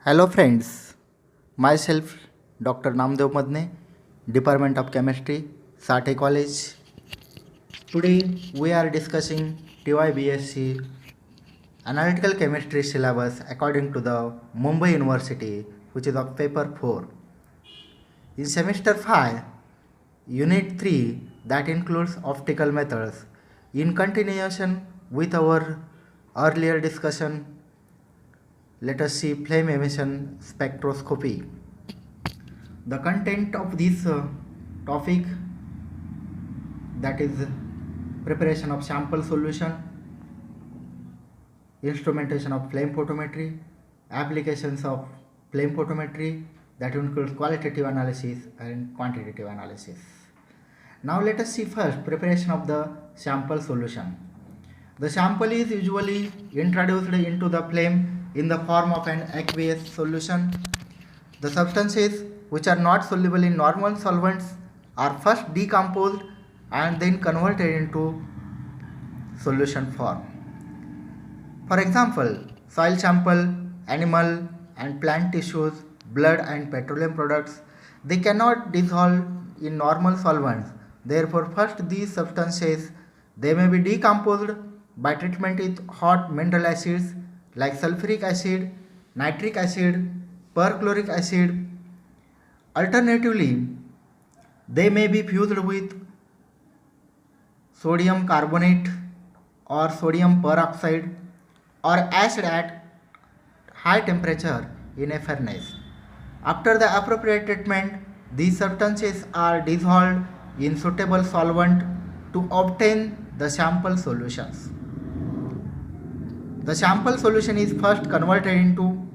Hello friends, myself Dr. Namdev Madne, Department of Chemistry, Sate College. Today we are discussing TYBSc Analytical Chemistry syllabus according to the Mumbai University, which is of paper 4. In semester 5, unit 3 that includes optical methods. In continuation with our earlier discussion, let us see flame emission spectroscopy. The content of this topic, that is preparation of sample solution, instrumentation of flame photometry, applications of flame photometry, that includes qualitative analysis and quantitative analysis. Now let us see first preparation of the sample solution. The sample is usually introduced into the flame in the form of an aqueous solution. The substances which are not soluble in normal solvents are first decomposed and then converted into solution form. For example, soil sample, animal and plant tissues, blood and petroleum products, they cannot dissolve in normal solvents. Therefore, first these substances, they may be decomposed by treatment with hot mineral acids like sulfuric acid, nitric acid, perchloric acid. Alternatively, they may be fused with sodium carbonate or sodium peroxide or acid at high temperature in a furnace. After the appropriate treatment, these substances are dissolved in suitable solvent to obtain the sample solutions. The sample solution is first converted into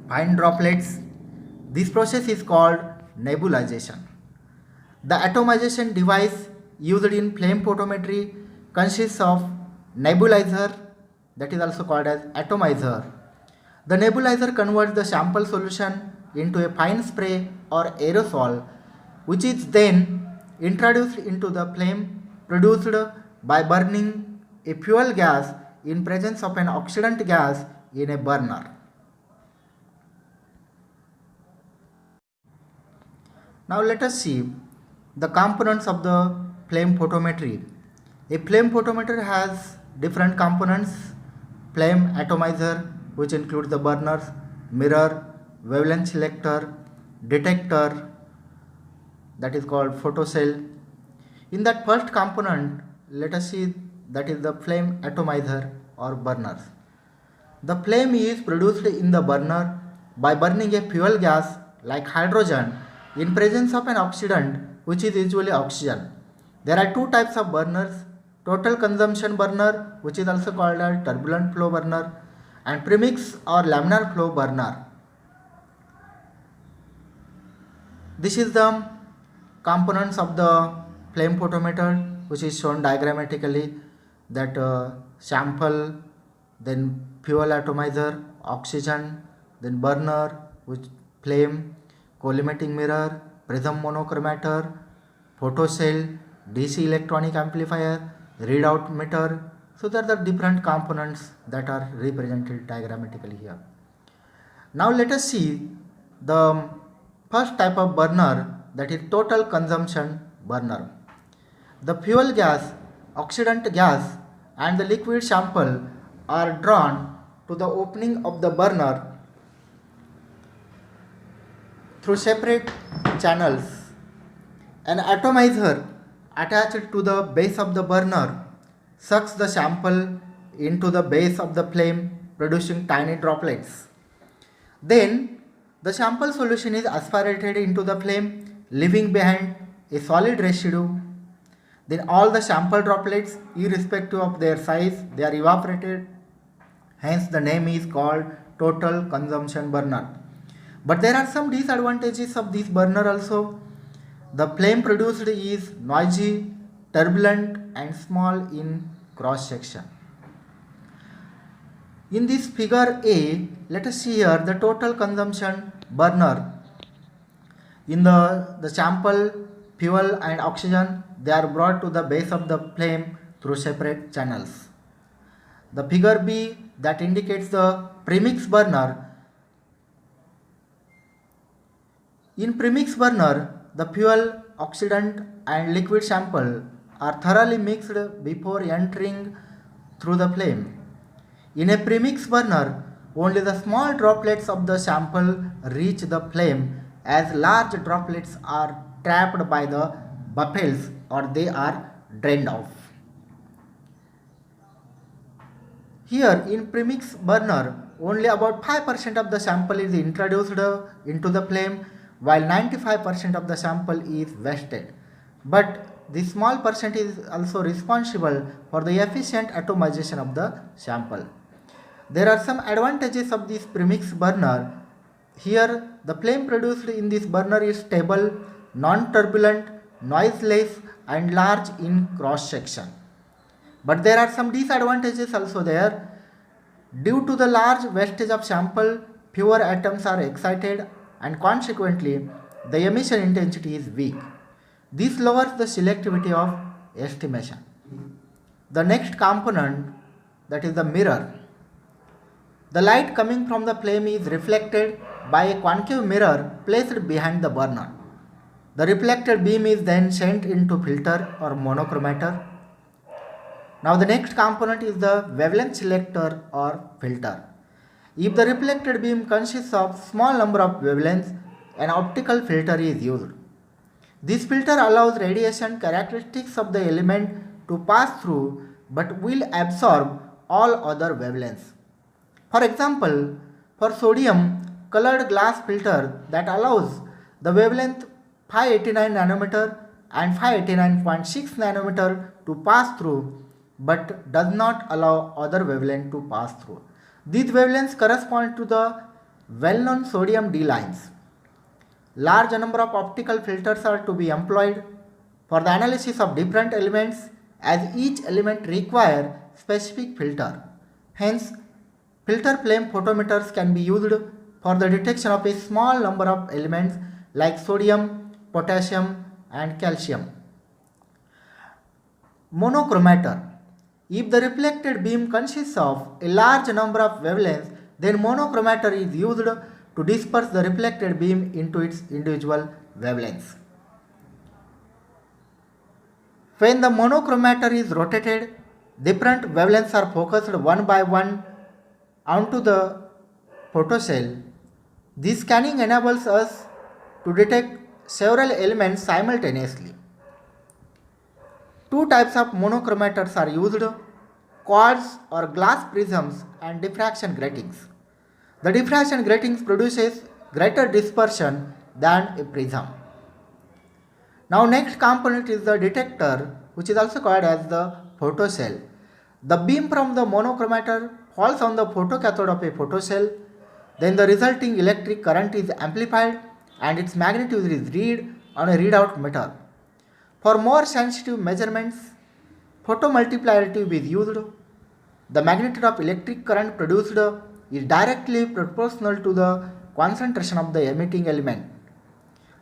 fine droplets. This process is called nebulization. The atomization device used in flame photometry consists of nebulizer, that is also called as atomizer. The nebulizer converts the sample solution into a fine spray or aerosol, which is then introduced into the flame produced by burning a fuel gas in presence of an oxidant gas in a burner. Now let us see the components of the flame photometry. A flame photometer has different components: flame atomizer, which includes the burners, mirror, wavelength selector, detector, that is called photocell. In that first component, let us see, that is the flame atomizer or burners. The flame is produced in the burner by burning a fuel gas like hydrogen in presence of an oxidant, which is usually oxygen. There are two types of burners: total consumption burner, which is also called as turbulent flow burner, and premix or laminar flow burner. This is the components of the flame photometer, which is shown diagrammatically, that sample, then fuel atomizer, oxygen, then burner, which flame, collimating mirror, prism monochromator, photocell, DC electronic amplifier, readout meter. So there are the different components that are represented diagrammatically here. Now let us see the first type of burner, that is total consumption burner. The fuel gas, oxidant gas and the liquid sample are drawn to the opening of the burner through separate channels. An atomizer attached to the base of the burner sucks the sample into the base of the flame, producing tiny droplets. Then the sample solution is aspirated into the flame, leaving behind a solid residue. Then all the sample droplets, irrespective of their size, they are evaporated. Hence the name is called total consumption burner. But there are some disadvantages of this burner also. The flame produced is noisy, turbulent and small in cross section. In this figure A, let us see here the total consumption burner. In the sample, fuel and oxygen, they are brought to the base of the flame through separate channels. The figure B, that indicates the premix burner. In premix burner, the fuel, oxidant and liquid sample are thoroughly mixed before entering through the flame. In a premix burner, only the small droplets of the sample reach the flame as large droplets are trapped by the buffels or they are drained off. Here in premix burner, only about 5% of the sample is introduced into the flame while 95% of the sample is wasted. But this small percent is also responsible for the efficient atomization of the sample. There are some advantages of this premix burner. Here the flame produced in this burner is stable, non-turbulent, noiseless and large in cross section. But there are some disadvantages also there. Due to the large wastage of sample, fewer atoms are excited and consequently the emission intensity is weak. This lowers the selectivity of estimation. The next component, that is the mirror. The light coming from the flame is reflected by a concave mirror placed behind the burner. The reflected beam is then sent into filter or monochromator. Now the next component is the wavelength selector or filter. If the reflected beam consists of small number of wavelengths, an optical filter is used. This filter allows radiation characteristics of the element to pass through but will absorb all other wavelengths. For example, for sodium, colored glass filter that allows the wavelength 589 nanometer and 589.6 nanometer to pass through but does not allow other wavelength to pass through. These wavelengths correspond to the well-known sodium D lines. Large number of optical filters are to be employed for the analysis of different elements as each element requires specific filter. Hence, filter flame photometers can be used for the detection of a small number of elements like sodium, potassium and calcium. Monochromator. If the reflected beam consists of a large number of wavelengths, then monochromator is used to disperse the reflected beam into its individual wavelengths. When the monochromator is rotated, different wavelengths are focused one by one onto the photocell. This scanning enables us to detect several elements simultaneously. Two types of monochromators are used, quartz or glass prisms and diffraction gratings. The diffraction gratings produces greater dispersion than a prism. Now next component is the detector, which is also called as the photocell. The beam from the monochromator falls on the photocathode of a photocell. Then the resulting electric current is amplified and its magnitude is read on a readout meter. For more sensitive measurements, photomultiplier is used. The magnitude of electric current produced is directly proportional to the concentration of the emitting element.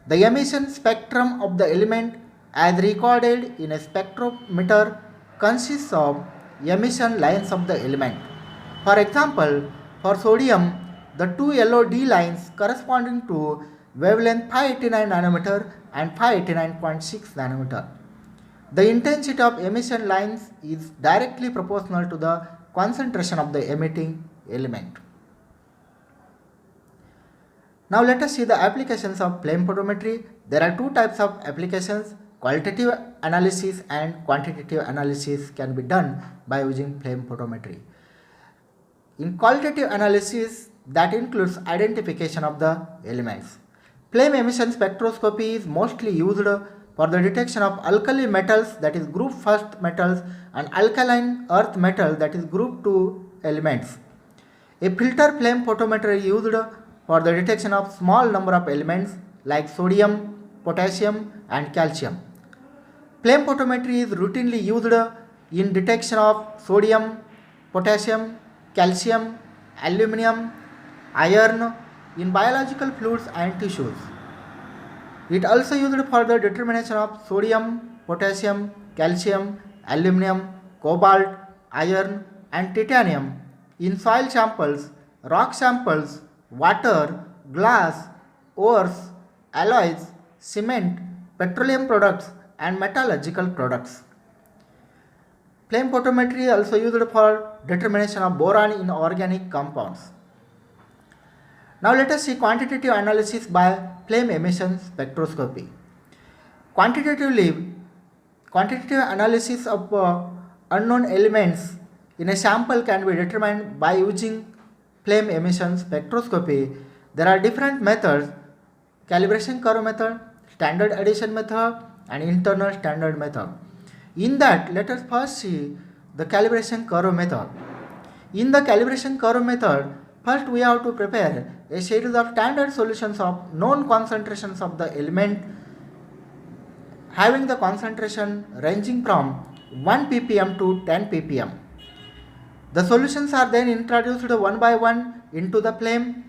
The emission spectrum of the element as recorded in a spectrometer consists of emission lines of the element. For example, for sodium, the two yellow D lines corresponding to wavelength 589 nanometer and 589.6 nanometer. The intensity of emission lines is directly proportional to the concentration of the emitting element. Now let us see the applications of flame photometry. There are two types of applications. Qualitative analysis and quantitative analysis can be done by using flame photometry. In qualitative analysis, that includes identification of the elements. Flame emission spectroscopy is mostly used for the detection of alkali metals, that is group first metals, and alkaline earth metal, that is group 2 elements. A filter flame photometer is used for the detection of small number of elements like sodium, potassium and calcium. Flame photometry is routinely used in detection of sodium, potassium, calcium, aluminum, iron in biological fluids and tissues. It also used for the determination of sodium, potassium, calcium, aluminum, cobalt, iron and titanium in soil samples, rock samples, water, glass, ores alloys, cement, petroleum products and metallurgical products. Flame photometry also used for determination of boron in organic compounds. Now let us see quantitative analysis by flame emission spectroscopy. Quantitative analysis of unknown elements in a sample can be determined by using flame emission spectroscopy. There are different methods: calibration curve method, standard addition method and internal standard method. In that, let us first see the calibration curve method. In the calibration curve method, first we have to prepare a series of standard solutions of known concentrations of the element having the concentration ranging from 1 ppm to 10 ppm. The solutions are then introduced one by one into the flame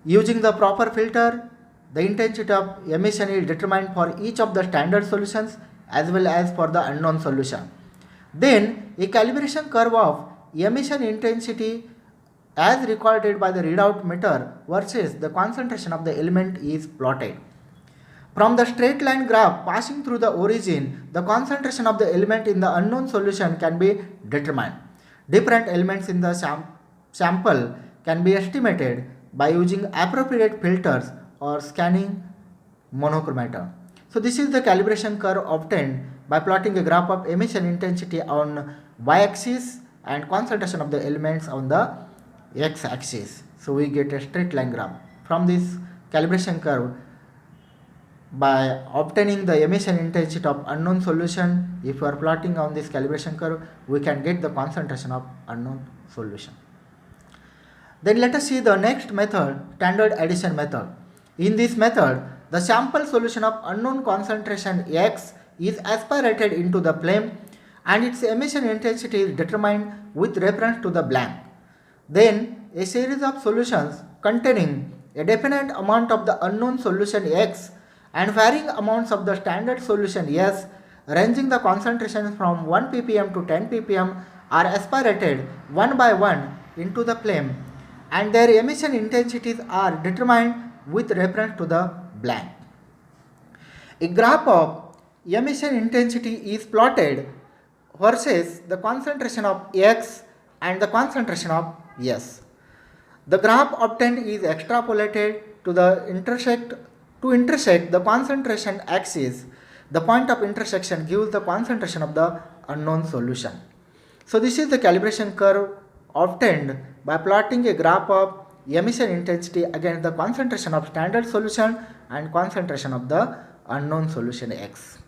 using the proper filter. The intensity of emission is determined for each of the standard solutions as well as for the unknown solution. Then a calibration curve of emission intensity as recorded by the readout meter versus the concentration of the element is plotted. From the straight line graph passing through the origin, the concentration of the element in the unknown solution can be determined. Different elements in the sample can be estimated by using appropriate filters or scanning monochromator. So this is the calibration curve obtained by plotting a graph of emission intensity on y-axis and concentration of the elements on the x-axis. So we get a straight line graph. From this calibration curve, by obtaining the emission intensity of unknown solution, if you are plotting on this calibration curve, we can get the concentration of unknown solution. Then let us see the next method, standard addition method. In this method, the sample solution of unknown concentration X is aspirated into the flame and its emission intensity is determined with reference to the blank. Then a series of solutions containing a definite amount of the unknown solution X and varying amounts of the standard solution S ranging the concentration from 1 ppm to 10 ppm are aspirated one by one into the flame and their emission intensities are determined with reference to the blank. A graph of emission intensity is plotted versus the concentration of X and the concentration of S. The graph obtained is extrapolated to intersect the concentration axis. The point of intersection gives the concentration of the unknown solution. So this is the calibration curve obtained by plotting a graph of emission intensity against the concentration of standard solution and concentration of the unknown solution X.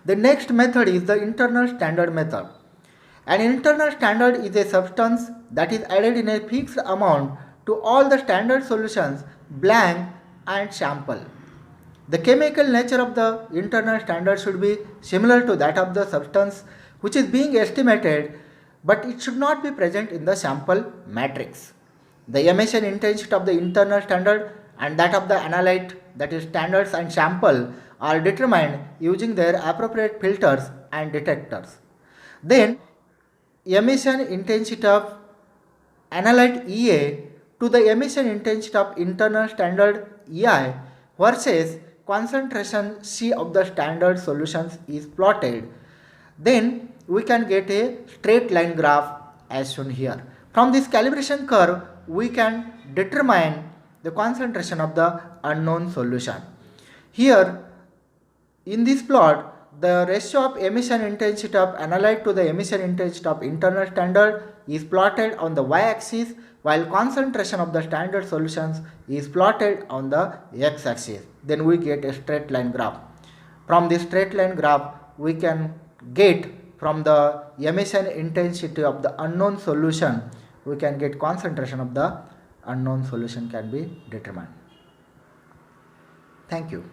The next method is the internal standard method. An internal standard is a substance that is added in a fixed amount to all the standard solutions, blank and sample. The chemical nature of the internal standard should be similar to that of the substance which is being estimated, but it should not be present in the sample matrix. The emission intensity of the internal standard and that of the analyte, that is standards and sample, are determined using their appropriate filters and detectors. Then emission intensity of analyte EA to the emission intensity of internal standard EI versus concentration C of the standard solutions is plotted. Then we can get a straight line graph as shown here. From this calibration curve, we can determine the concentration of the unknown solution. Here in this plot, the ratio of emission intensity of analyte to the emission intensity of internal standard is plotted on the y-axis, while concentration of the standard solutions is plotted on the x-axis. Then we get a straight line graph. From this straight line graph, we can get from the emission intensity of the unknown solution, we can get concentration of the unknown solution can be determined. Thank you.